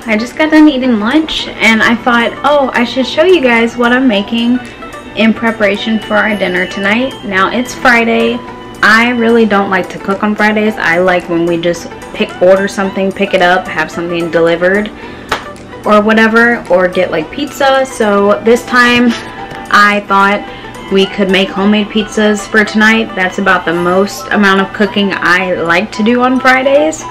I just got done eating lunch and I thought, oh, I should show you guys what I'm making in preparation for our dinner tonight. Now it's Friday. I really don't like to cook on Fridays. I like when we just order something, pick it up, have something delivered or whatever, or get like pizza. So this time I thought we could make homemade pizzas for tonight. That's about the most amount of cooking I like to do on Fridays.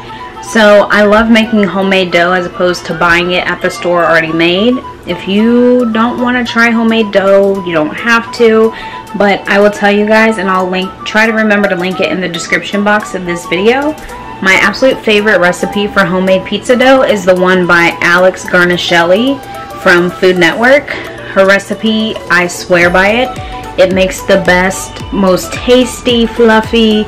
So I love making homemade dough as opposed to buying it at the store already made. If you don't want to try homemade dough, you don't have to, but I will tell you guys, and I'll try to remember to link it in the description box of this video. My absolute favorite recipe for homemade pizza dough is the one by Alex Garnaschelli from Food Network. Her recipe, I swear by it. It makes the best, most tasty, fluffy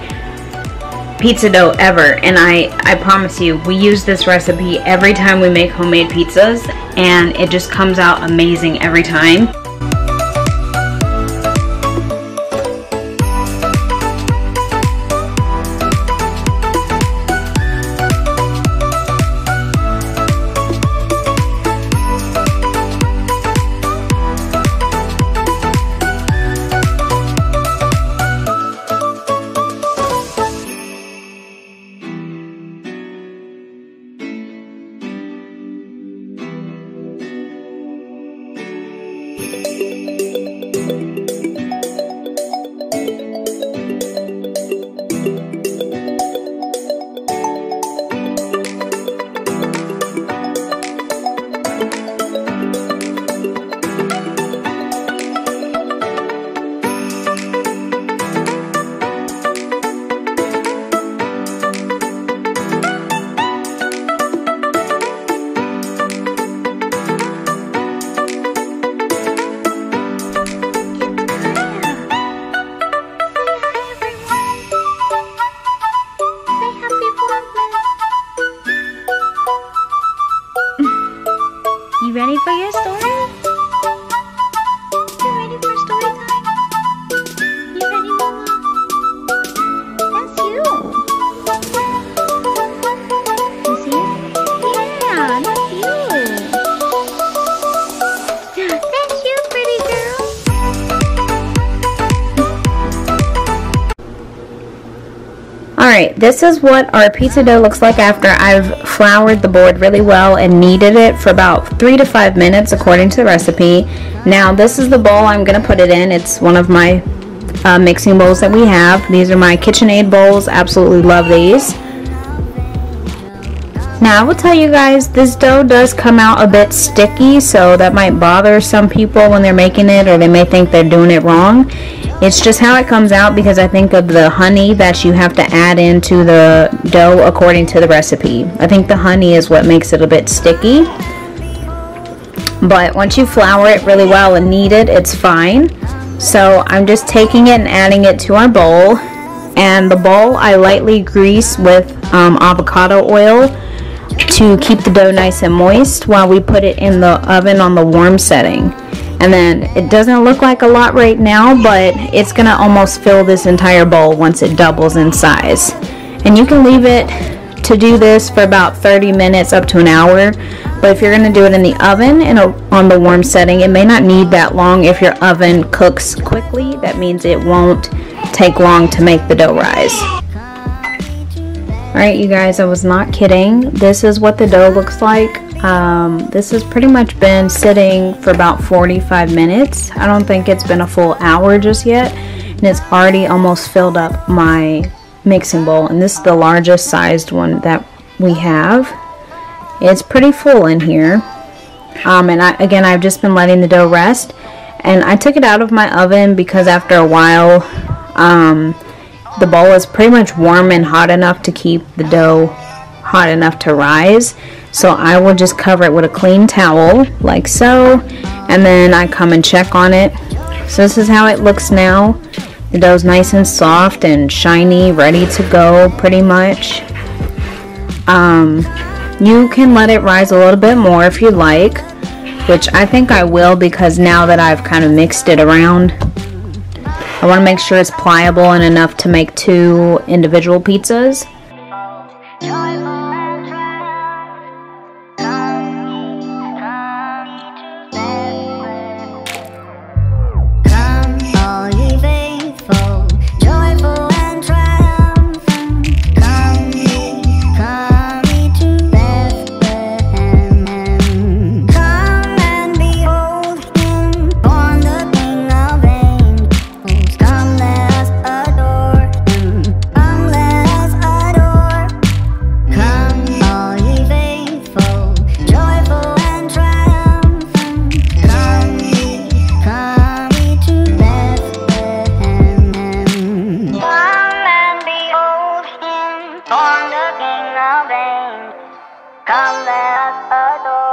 pizza dough ever, and I promise you, we use this recipe every time we make homemade pizzas, and it just comes out amazing every time. You ready for your story? You ready for story time? You ready, Mama? That's you. You see it? Yeah, that's you. That's you, pretty girl. Alright, this is what our pizza dough looks like after I've floured the board really well and kneaded it for about 3 to 5 minutes according to the recipe. Now this is the bowl I'm going to put it in. It's one of my mixing bowls that we have. These are my KitchenAid bowls. Absolutely love these. Now I will tell you guys, this dough does come out a bit sticky, so that might bother some people when they're making it, or they may think they're doing it wrong. It's just how it comes out because I think of the honey that you have to add into the dough according to the recipe. I think the honey is what makes it a bit sticky. But once you flour it really well and knead it, it's fine. So I'm just taking it and adding it to our bowl. And the bowl I lightly grease with avocado oil to keep the dough nice and moist while we put it in the oven on the warm setting. And then it doesn't look like a lot right now, but it's gonna almost fill this entire bowl once it doubles in size. And you can leave it to do this for about 30 minutes up to an hour, but if you're gonna do it in the oven and on the warm setting, it may not need that long. If your oven cooks quickly, that means it won't take long to make the dough rise. Alright, you guys, I was not kidding. This is what the dough looks like. This has pretty much been sitting for about 45 minutes. I don't think it's been a full hour just yet, and it's already almost filled up my mixing bowl, and this is the largest sized one that we have. It's pretty full in here. And I've just been letting the dough rest, and I took it out of my oven because after a while the bowl is pretty much warm and hot enough to keep the dough hot enough to rise. So I will just cover it with a clean towel like so, and then I come and check on it. So this is how it looks now. The dough's nice and soft and shiny, ready to go pretty much. You can let it rise a little bit more if you like, which I think I will, because now that I've kind of mixed it around, I want to make sure it's pliable and enough to make 2 individual pizzas. Born the king of veins, come let us adore.